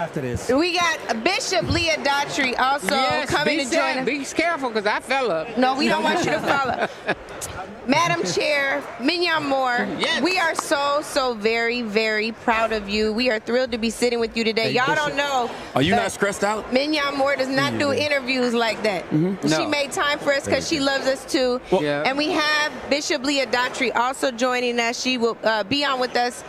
After this. We got Bishop Leah Daughtry also coming to join us. Be careful, because I fell up. No, we don't want you to follow. Madam Chair, Mignon Moore, we are so very, very proud of you. We are thrilled to be sitting with you today. Y'all don't know. Are you not stressed out? Mignon Moore does not do interviews like that. No. She made time for us because she loves us too. And we have Bishop Leah Daughtry also joining us. She will be on with us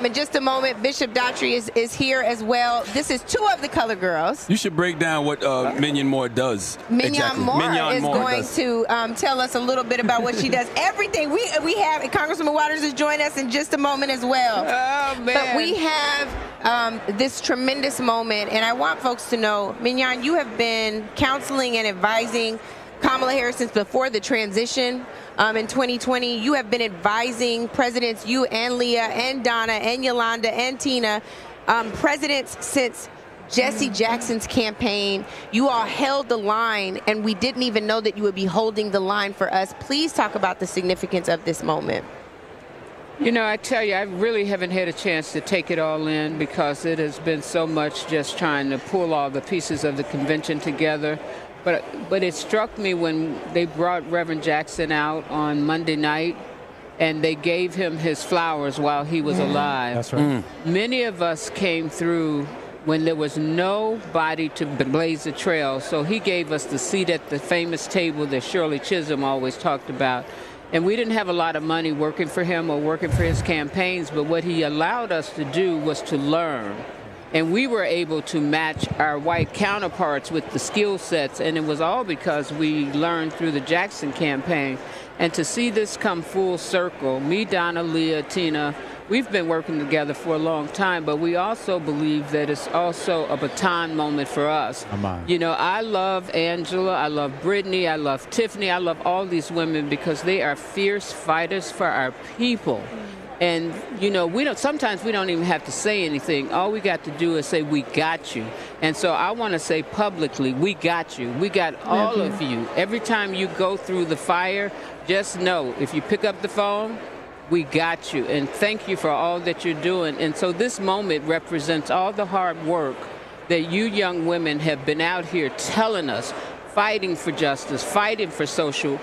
in just a moment. Bishop Daughtry is here as well. This is two of the color girls. You should break down what Mignon Moore does. Mignon Moore is going to tell us a little bit about what she does. Everything. We have, Congresswoman Waters is joining us in just a moment as well. Oh, man. But we have this tremendous moment, and I want folks to know, Mignon, you have been counseling and advising Kamala Harris since before the transition. In 2020, you have been advising presidents, you and Leah and Donna and Yolanda and Tina, presidents since Jesse Jackson's campaign. You all held the line, and we didn't even know that you would be holding the line for us. Please talk about the significance of this moment. You know, I tell you, I really haven't had a chance to take it all in because it has been so much just trying to pull all the pieces of the convention together. But it struck me when they brought Reverend Jackson out on Monday night and they gave him his flowers while he was alive. That's right. Many of us came through when there was nobody to blaze the trail, so he gave us the seat at the famous table that Shirley Chisholm always talked about. And we didn't have a lot of money working for him or working for his campaigns, but what he allowed us to do was to learn. And we were able to match our white counterparts with the skill sets, and it was all because we learned through the Jackson campaign. And to see this come full circle, me, Donna, Leah, Tina, we've been working together for a long time, but we also believe that it's also a baton moment for us. You know, I love Angela, I love Brittany, I love Tiffany, I love all these women because they are fierce fighters for our people. And, you know, sometimes we don't even have to say anything. All we got to do is say, we got you. And so I want to say publicly, we got you. We got all of you. Every time you go through the fire, just know, if you pick up the phone, we got you. And thank you for all that you're doing. And so this moment represents all the hard work that you young women have been out here telling us, fighting for justice, fighting for social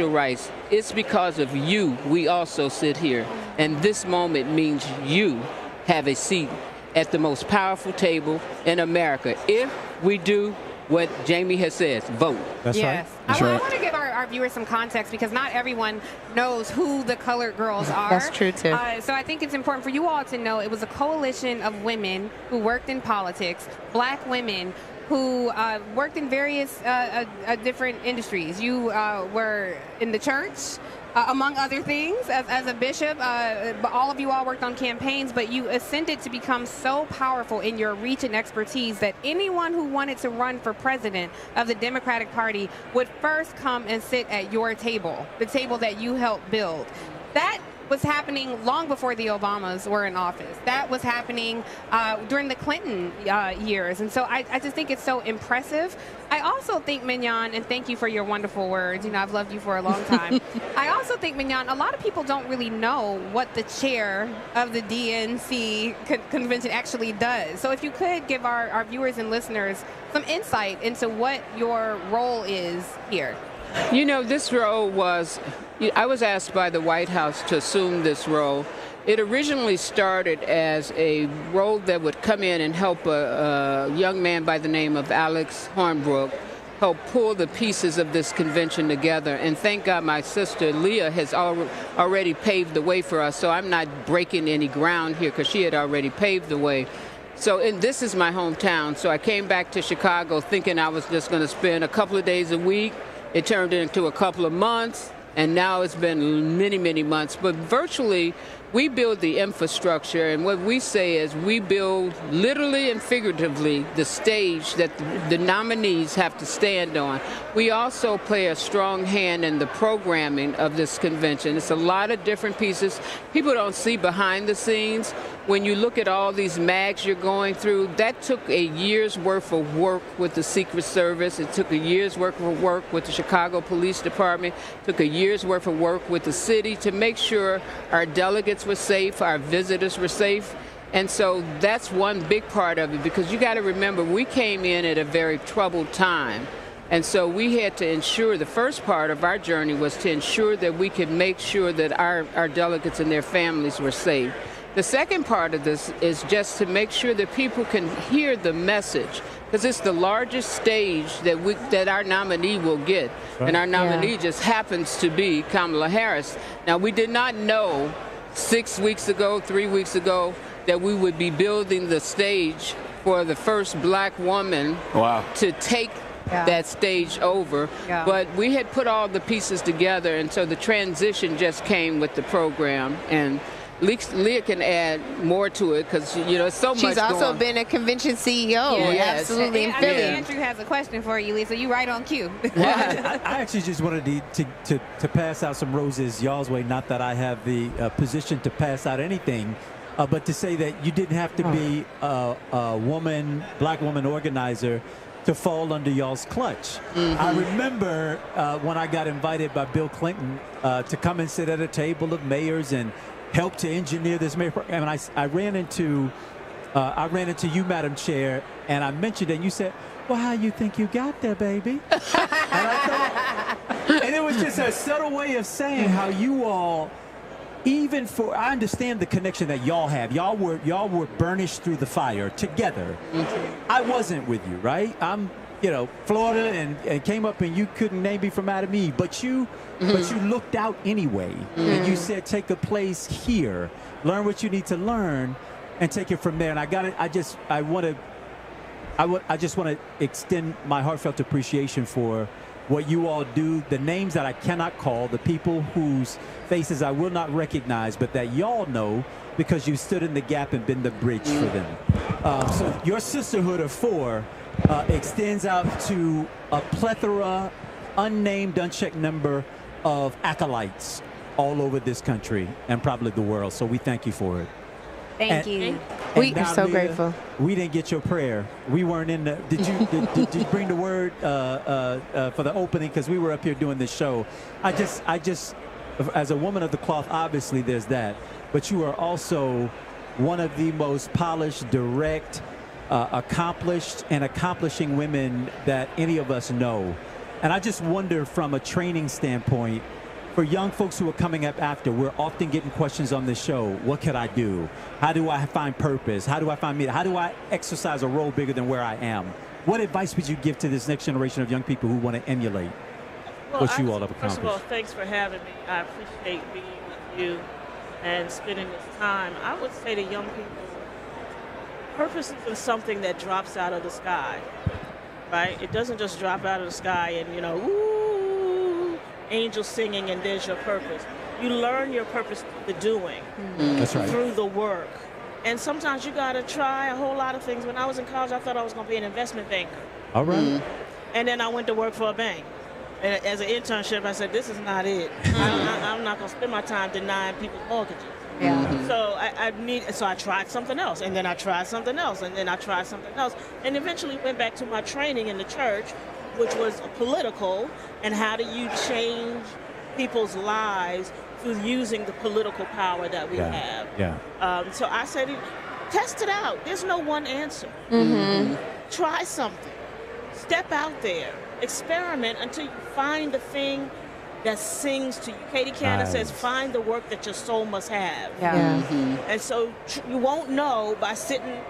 rights. It's because of you we also sit here. And this moment means you have a seat at the most powerful table in America. If we do what Jamie has said, vote. That's right. I want to give our viewers some context because not everyone knows who the colored girls are. That's true, too. So I think it's important for you all to know it was a coalition of women who worked in politics, black women who worked in various different industries. You were in the church, among other things, as a bishop. But all of you all worked on campaigns, but you ascended to become so powerful in your reach and expertise that anyone who wanted to run for president of the Democratic Party would first come and sit at your table, the table that you helped build. That was happening long before the Obamas were in office. That was happening during the Clinton years. And so I just think it's so impressive. I also think, Mignon, and thank you for your wonderful words. You know, I've loved you for a long time. I also think, Mignon, a lot of people don't really know what the chair of the DNC convention actually does. So if you could give our viewers and listeners some insight into what your role is here. You know, this role was, I was asked by the White House to assume this role. It originally started as a role that would come in and help a young man by the name of Alex Hornbrook help pull the pieces of this convention together. And thank God my sister Leah has already paved the way for us, so I'm not breaking any ground here because she had already paved the way. So this is my hometown, so I came back to Chicago thinking I was just going to spend a couple of days a week. It turned into a couple of months, and now it's been many, many months. But virtually, we build the infrastructure, and what we say is we build literally and figuratively the stage that the nominees have to stand on. We also play a strong hand in the programming of this convention. It's a lot of different pieces. People don't see behind the scenes. When you look at all these mags you're going through, that took a year's worth of work with the Secret Service. It took a year's worth of work with the Chicago Police Department. It took a year's worth of work with the city to make sure our delegates were safe, our visitors were safe. And so that's one big part of it, because you got to remember, we came in at a very troubled time. And so we had to ensure, the first part of our journey was to ensure that we could make sure that our delegates and their families were safe. The second part of this is just to make sure that people can hear the message, because it's the largest stage that our nominee will get. Right. And our nominee just happens to be Kamala Harris. Now, we did not know 6 weeks ago, 3 weeks ago, that we would be building the stage for the first black woman to take that stage over. But we had put all the pieces together, and so the transition just came with the program. And Leah can add more to it, because it's so much. She's also been a convention CEO. Absolutely. In Philly. Andrew has a question for you, Lisa. You right on cue. I actually just wanted to pass out some roses y'all's way. Not that I have the position to pass out anything, but to say that you didn't have to be a black woman organizer to fall under y'all's clutch. I remember when I got invited by Bill Clinton to come and sit at a table of mayors and help to engineer this mayor program. And I ran into you, Madam Chair, and I mentioned it, and you said, "Well, how you think you got there, baby?" and it was just a subtle way of saying how you all, I understand the connection that y'all have. Y'all were burnished through the fire together. I wasn't with you, right? I'm, Florida, and came up, and you couldn't name me from Adam Eve, but you looked out anyway, and you said, take a place here, learn what you need to learn, and take it from there. And I just want to extend my heartfelt appreciation for what you all do, the names that I cannot call, the people whose faces I will not recognize, but that y'all know because you stood in the gap and been the bridge for them. So your sisterhood of four extends out to a plethora, unnamed, unchecked number of acolytes all over this country and probably the world. So we thank you for it. Thank you. We are so grateful. We didn't get your prayer. We weren't in the. Did you bring the word for the opening? Because we were up here doing this show. I just, as a woman of the cloth, obviously there's that. But you are also one of the most polished, direct, accomplished, and accomplishing women that any of us know. And I just wonder, from a training standpoint, for young folks who are coming up after, we're often getting questions on this show. What could I do? How do I find purpose? How do I find meaning? How do I exercise a role bigger than where I am? What advice would you give to this next generation of young people who want to emulate what you all have accomplished? First of all, thanks for having me. I appreciate being with you and spending this time. I would say to young people, purpose isn't something that drops out of the sky, right? It doesn't just drop out of the sky and, ooh, angels singing and there's your purpose. You learn your purpose through the doing. That's right. Through the work. And sometimes you got to try a whole lot of things. When I was in college, I thought I was going to be an investment banker. All right. And then I went to work for a bank. And as an internship, I said, this is not it. I'm not going to spend my time denying people's mortgages. Yeah. So I tried something else, and then I tried something else, and then I tried something else, and eventually went back to my training in the church, which was political, and how do you change people's lives through using the political power that we have. So I said, test it out. There's no one answer. Try something. Step out there. Experiment until you find the thing that sings to you. Katie Cannon says, find the work that your soul must have. And so you won't know by sitting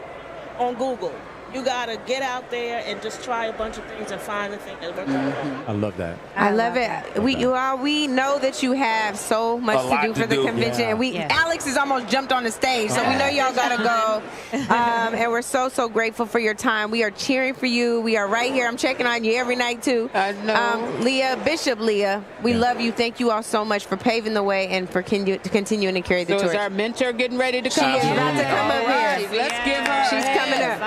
on Google. You got to get out there and just try a bunch of things and find the thing that works. I love that. I love it. We know that you have so much to do for the convention. And Alex has almost jumped on the stage, so we know y'all got to go. And we're so grateful for your time. We are cheering for you. We are right here. I'm checking on you every night, too. I know. Bishop Leah, we love you. Thank you all so much for paving the way and for continuing to carry the torch. So is our mentor getting ready to come? She is about to come up here. Let's give her. She's coming up.